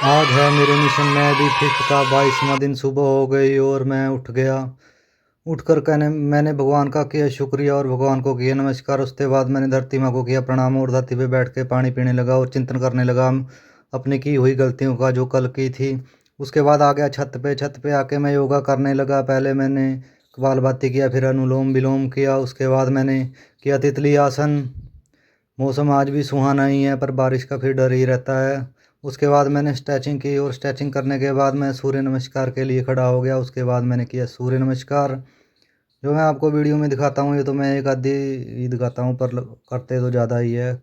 आज है मेरे मिशन में भी फिट का 22वां दिन। सुबह हो गई और मैं उठ गया। उठकर कहने मैंने भगवान का किया शुक्रिया और भगवान को किया नमस्कार। उसके बाद मैंने धरती माँ को किया प्रणाम और धरती पे बैठ के पानी पीने लगा और चिंतन करने लगा अपनी की हुई गलतियों का जो कल की थी। उसके बाद आ गया छत पे आके मैं योगा करने लगा। पहले मैंने कपालभाति किया, फिर अनुलोम विलोम किया। उसके बाद मैंने किया तितली आसन। मौसम आज भी सुहाना ही है पर बारिश का फिर डर ही रहता है। उसके बाद मैंने स्ट्रेचिंग की और स्ट्रेचिंग करने के बाद मैं सूर्य नमस्कार के लिए खड़ा हो गया। उसके बाद मैंने किया सूर्य नमस्कार जो मैं आपको वीडियो में दिखाता हूँ। ये तो मैं एक आधी ही दिखाता हूँ पर करते तो ज़्यादा ही है।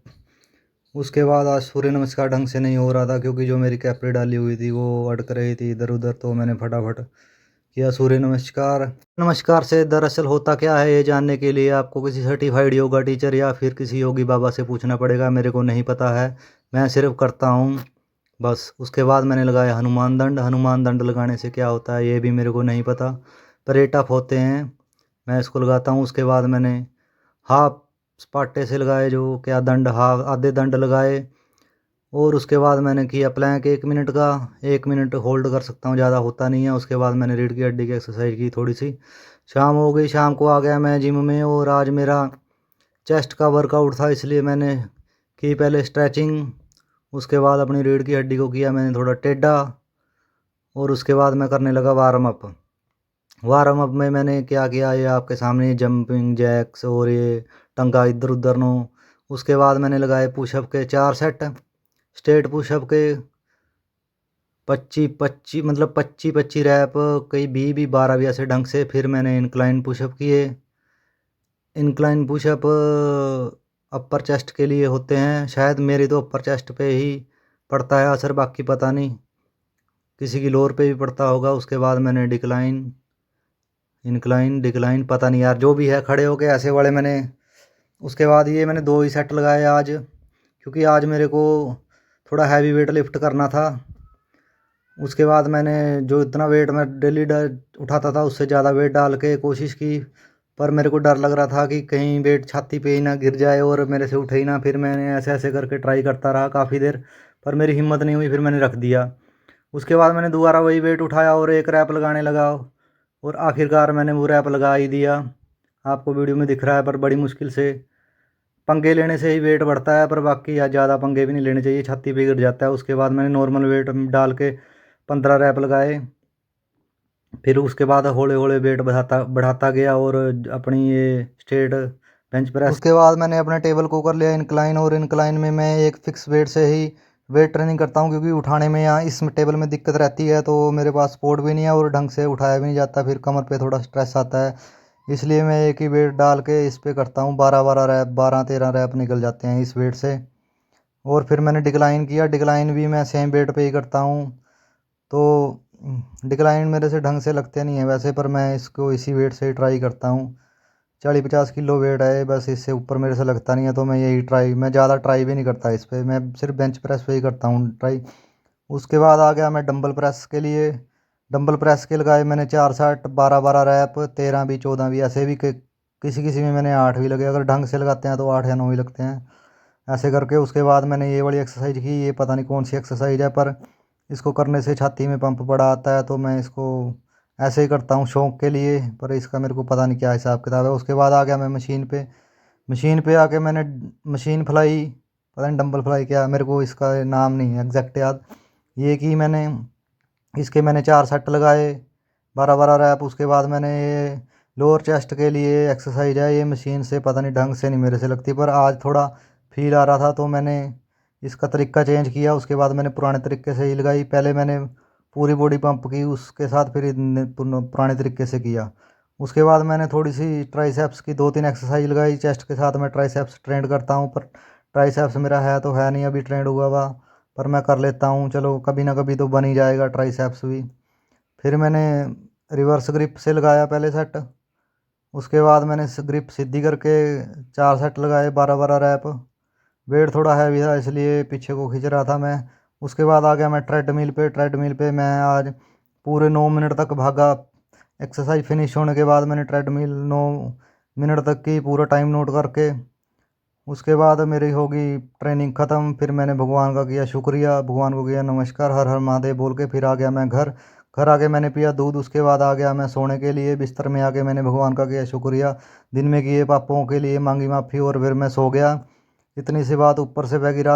उसके बाद आज सूर्य नमस्कार ढंग से नहीं हो रहा था क्योंकि जो मेरी कैपरी डाली हुई थी वो अटक रही थी इधर उधर, तो मैंने फटाफट किया सूर्य नमस्कार। नमस्कार से दरअसल होता क्या है ये जानने के लिए आपको किसी सर्टिफाइड योगा टीचर या फिर किसी योगी बाबा से पूछना पड़ेगा। मेरे को नहीं पता है, मैं सिर्फ करता हूँ बस। उसके बाद मैंने लगाया हनुमान दंड। हनुमान दंड लगाने से क्या होता है ये भी मेरे को नहीं पता, पर ये टफ होते हैं, मैं इसको लगाता हूँ। उसके बाद मैंने हाफ सपाटे से लगाए जो क्या दंड, हाफ आधे दंड लगाए। और उसके बाद मैंने किया प्लैंक 1 मिनट का। 1 मिनट होल्ड कर सकता हूँ, ज़्यादा होता नहीं है। उसके बाद मैंने रीढ़ की हड्डी की एक्सरसाइज की थोड़ी सी। शाम हो गई, शाम को आ गया मैं जिम में और आज मेरा चेस्ट का वर्कआउट था इसलिए मैंने की पहले स्ट्रेचिंग। उसके बाद अपनी रीढ़ की हड्डी को किया मैंने थोड़ा टेढ़ा और उसके बाद मैं करने लगा वार्म अप। वार्म अप में मैंने क्या किया ये आपके सामने, जंपिंग जैक्स और ये टंगा इधर उधर नो। उसके बाद मैंने लगाए पुशअप के 4 सेट, स्ट्रेट पुशअप के 25-25 मतलब 25-25 रैप, कई 20-12 भी ऐसे ढंग से। फिर मैंने इंक्लाइन पुशअप किए। इंक्लाइन पुशअप अपर चेस्ट के लिए होते हैं, शायद मेरी तो अपर चेस्ट पे ही पड़ता है असर, बाकी पता नहीं किसी की लोअर पे भी पड़ता होगा। उसके बाद मैंने डिक्लाइन इंक्लाइन डिक्लाइन पता नहीं यार, जो भी है खड़े होके ऐसे वाले मैंने। उसके बाद ये मैंने 2 ही सेट लगाए आज क्योंकि आज मेरे को थोड़ा हैवी वेट लिफ्ट करना था। उसके बाद मैंने जो इतना वेट मैं डेली उठाता था उससे ज़्यादा वेट डाल के कोशिश की, पर मेरे को डर लग रहा था कि कहीं वेट छाती पे ही ना गिर जाए और मेरे से उठे ही ना। फिर मैंने ऐसे ऐसे करके ट्राई करता रहा काफ़ी देर, पर मेरी हिम्मत नहीं हुई, फिर मैंने रख दिया। उसके बाद मैंने दोबारा वही वेट उठाया और एक रैप लगाने लगा और आखिरकार मैंने वो रैप लगा ही दिया। आपको वीडियो में दिख रहा है, पर बड़ी मुश्किल से। पंगे लेने से ही वेट बढ़ता है, पर बाकी या ज़्यादा पंगे भी नहीं लेने चाहिए, छाती पे गिर जाता है। उसके बाद मैंने नॉर्मल वेट डाल के 15 रैप लगाए। फिर उसके बाद हौले हौले वेट बढ़ाता बढ़ाता गया और अपनी ये स्ट्रेट बेंच प्रेस। उसके बाद मैंने अपने टेबल को कर लिया इंक्लाइन, और इंक्लाइन में मैं एक फिक्स वेट से ही वेट ट्रेनिंग करता हूँ क्योंकि उठाने में यहाँ इस टेबल में दिक्कत रहती है, तो मेरे पास सपोर्ट भी नहीं है और ढंग से उठाया भी नहीं जाता, फिर कमर पे थोड़ा स्ट्रेस आता है। इसलिए मैं एक ही वेट डाल के इस पे करता हूँ। 12-12 रैप, 12-13 रैप निकल जाते हैं इस वेट से। और फिर मैंने डिक्लाइन किया, डिक्लाइन भी मैं सेम वेट पे ही करता हूँ। तो डिक्लाइन मेरे से ढंग से लगते नहीं है वैसे, पर मैं इसको इसी वेट से ही ट्राई करता हूँ। 40-50 किलो वेट है बस, इससे ऊपर मेरे से लगता नहीं है, तो मैं यही ट्राई, मैं ज़्यादा ट्राई भी नहीं करता इस पर, मैं सिर्फ बेंच प्रेस पे ही करता हूँ ट्राई। उसके बाद आ गया मैं डंबल प्रेस के लिए। डंबल प्रेस के लगाए मैंने 4 सेट, 12-12 रैप, 13 भी 14 भी, ऐसे भी किसी किसी में मैंने 8 भी लगे, अगर ढंग से लगाते हैं तो 8 या 9 ही लगते हैं ऐसे करके। उसके बाद मैंने ये वाली एक्सरसाइज की, ये पता नहीं कौन सी एक्सरसाइज है, पर इसको करने से छाती में पंप बड़ा आता है, तो मैं इसको ऐसे ही करता हूँ शौक के लिए, पर इसका मेरे को पता नहीं क्या हिसाब किताब है। उसके बाद आ गया मैं मशीन पे। मशीन पे आके मैंने मशीन फ्लाई, पता नहीं डंबल फ्लाई क्या, मेरे को इसका नाम नहीं है एग्जैक्ट याद। ये की मैंने, इसके मैंने 4 सेट लगाए, 12-12 रैप। उसके बाद मैंने ये लोअर चेस्ट के लिए एक्सरसाइज है, ये मशीन से पता नहीं ढंग से नहीं मेरे से लगती, पर आज थोड़ा फील आ रहा था तो मैंने इसका तरीका चेंज किया। उसके बाद मैंने पुराने तरीके से ही लगाई। पहले मैंने पूरी बॉडी पंप की, उसके साथ फिर पुराने तरीके से किया। उसके बाद मैंने थोड़ी सी ट्राइसेप्स की 2-3 एक्सरसाइज लगाई। चेस्ट के साथ मैं ट्राइसेप्स ट्रेंड करता हूँ, पर ट्राइसेप्स मेरा है तो है नहीं अभी ट्रेंड हुआ हुआ, पर मैं कर लेता हूँ, चलो कभी ना कभी तो बन ही जाएगा ट्राइसेप्स भी। फिर मैंने रिवर्स ग्रिप से लगाया पहले सेट। उसके बाद मैंने ग्रिप सीधी करके 4 सेट लगाए, 12-12 रैप। वेट थोड़ा हैवी था इसलिए पीछे को खींच रहा था मैं। उसके बाद आ गया मैं ट्रेडमिल पे। ट्रेडमिल पे मैं आज पूरे 9 मिनट तक भागा। एक्सरसाइज फिनिश होने के बाद मैंने ट्रेडमिल 9 मिनट तक की पूरा टाइम नोट करके उसके बाद मेरी होगी ट्रेनिंग ख़त्म। फिर मैंने भगवान का किया शुक्रिया, भगवान को किया नमस्कार, हर हर महादेव बोल के फिर आ गया मैं घर। घर आके मैंने पिया दूध, उसके बाद आ गया मैं सोने के लिए। बिस्तर में आके मैंने भगवान का किया शुक्रिया, दिन में किए पापों के लिए मांगी माफ़ी और फिर मैं सो गया। इतनी सी बात ऊपर से बह गिरा।